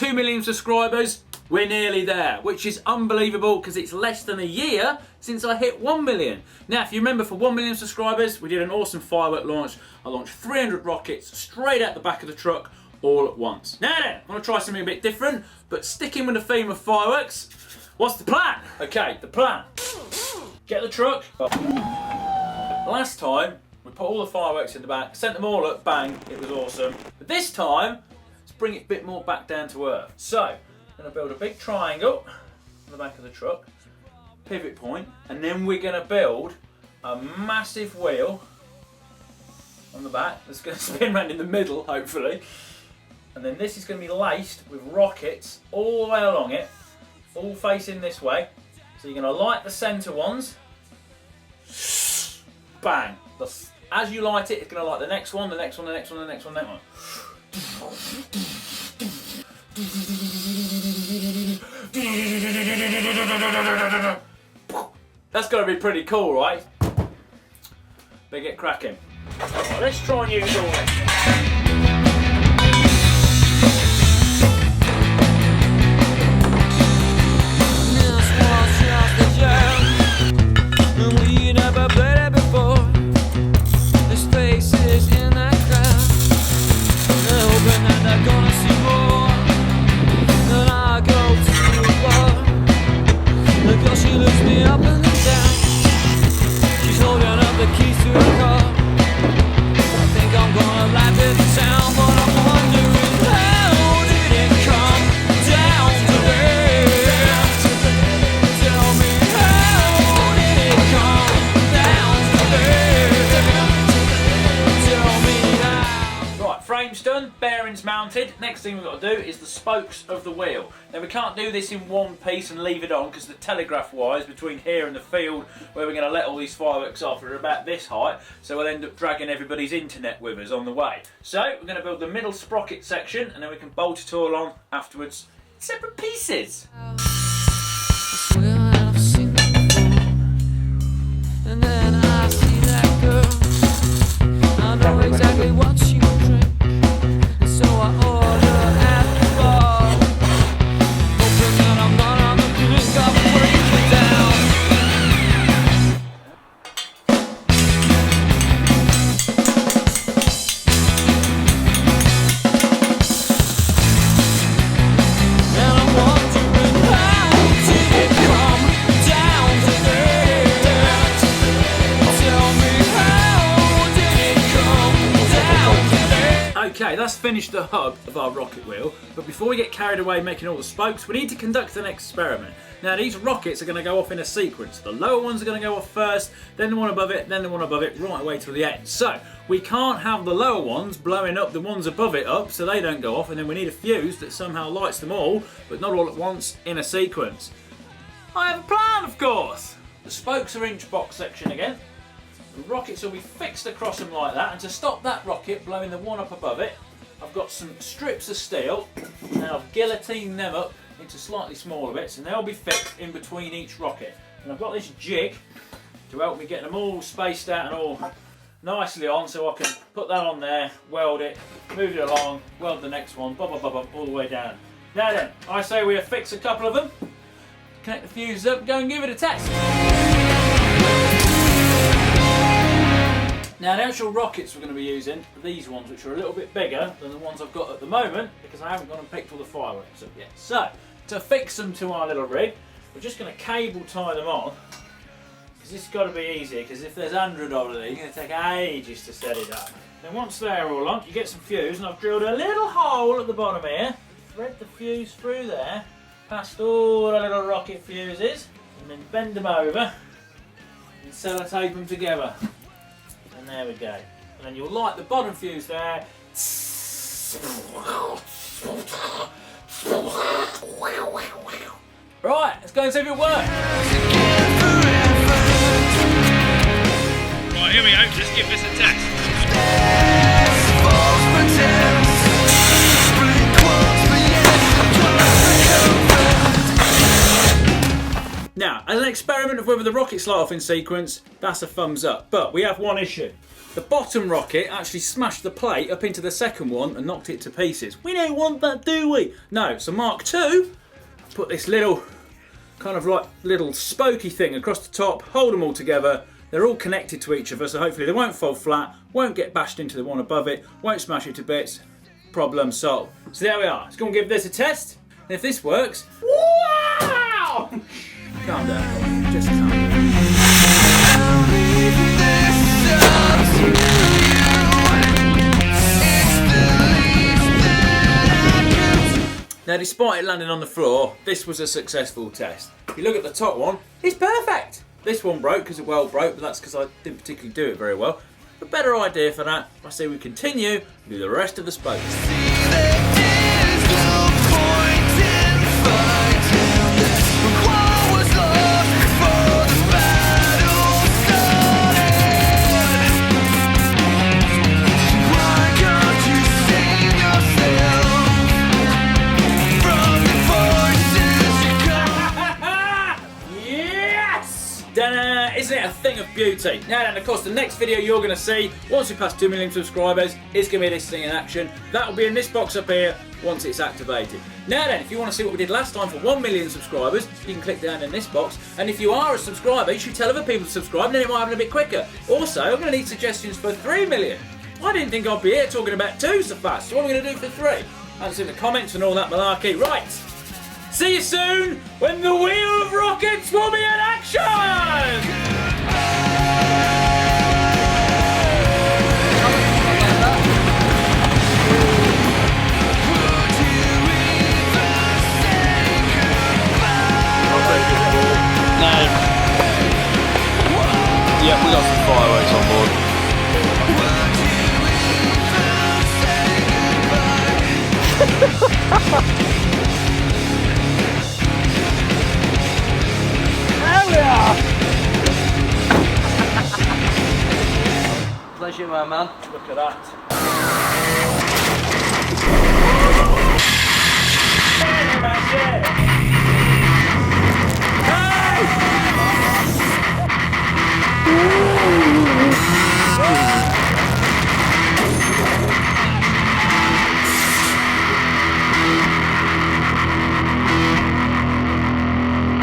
2 million subscribers, we're nearly there, which is unbelievable because it's less than a year since I hit 1 million. Now, if you remember, for 1 million subscribers, we did an awesome firework launch. I launched 300 rockets straight out the back of the truck all at once. Now then, I want to try something a bit different, but sticking with the theme of fireworks, what's the plan? Okay, the plan. Get the truck. Last time, we put all the fireworks in the back, sent them all up, bang, it was awesome. But this time, let's bring it a bit more back down to earth. So, I'm going to build a big triangle on the back of the truck, pivot point, and then we're going to build a massive wheel on the back that's going to spin around in the middle, hopefully. And then this is going to be laced with rockets all the way along it, all facing this way. So you're going to light the centre ones, bang. As you light it, it's going to light the next one, the next one, the next one, the next one, the next one. That's got to be pretty cool, right? Better get cracking. Right, let's try and use all this. Frame's done, bearings mounted. Next thing we've got to do is the spokes of the wheel. Now we can't do this in one piece and leave it on because the telegraph wires between here and the field where we're going to let all these fireworks off are about this height, so we'll end up dragging everybody's internet with us on the way. So we're going to build the middle sprocket section and then we can bolt it all on afterwards in separate pieces. And then I see that girl. I know exactly what she will drink. So I order at the bar, hoping that I'm not on the brink of breaking down. And I'm wondering how did it come down to that? Tell me, how did it come down to that? Okay, that's finished the hub of our rocket wheel, but before we get carried away making all the spokes, we need to conduct an experiment. Now these rockets are going to go off in a sequence. The lower ones are going to go off first, then the one above it, then the one above it, right away to the end. So we can't have the lower ones blowing up the ones above it up so they don't go off, and then we need a fuse that somehow lights them all, but not all at once, in a sequence. I have a plan, of course! The spokes are inch box section again. The rockets will be fixed across them like that, and to stop that rocket blowing the one up above it, I've got some strips of steel, and I've guillotined them up into slightly smaller bits, and they'll be fixed in between each rocket. And I've got this jig to help me get them all spaced out and all nicely on, so I can put that on there, weld it, move it along, weld the next one, blah, blah, blah, blah, all the way down. Now then, I say we affix a couple of them, connect the fuses up, go and give it a test. Now the actual rockets we're going to be using are these ones, which are a little bit bigger than the ones I've got at the moment because I haven't gone and picked all the fireworks up yet. So, to fix them to our little rig, we're just going to cable tie them on, because this has got to be easy, because if there's 100 of them, it's going to take ages to set it up. Then once they're all on, you get some fuse, and I've drilled a little hole at the bottom here, thread the fuse through there, past all the little rocket fuses, and then bend them over and sellotape them together. And there we go. And then you'll light the bottom fuse there. Right, let's go and see if it works. Right, here we go. Let's give this a test. Now, as an experiment of whether the rockets light off in sequence, that's a thumbs up. But we have one issue. The bottom rocket actually smashed the plate up into the second one and knocked it to pieces. We don't want that, do we? No, so Mark II, put this little, kind of like little spokey thing across the top, hold them all together. They're all connected to each other, so hopefully they won't fall flat, won't get bashed into the one above it, won't smash it to bits. Problem solved. So there we are. Let's go and give this a test. And if this works, wow! Calm down, just calm down. Now, despite it landing on the floor, this was a successful test. If you look at the top one, it's perfect. This one broke because it well broke, but that's because I didn't particularly do it very well. A better idea for that, I say we continue and do the rest of the spokes. Isn't it a thing of beauty? Now then, of course, the next video you're going to see, once we pass 2 million subscribers, is going to be this thing in action. That will be in this box up here once it's activated. Now then, if you want to see what we did last time for 1 million subscribers, you can click down in this box. And if you are a subscriber, you should tell other people to subscribe, and then it might happen a bit quicker. Also, I'm going to need suggestions for 3 million. I didn't think I'd be here talking about 2 so fast. So what am I going to do for 3? Answer in the comments and all that malarkey. Right. See you soon when the wheel of rockets will be in action! Yeah, we got some fireworks on board. There we are! Pleasure, my man. Look at that.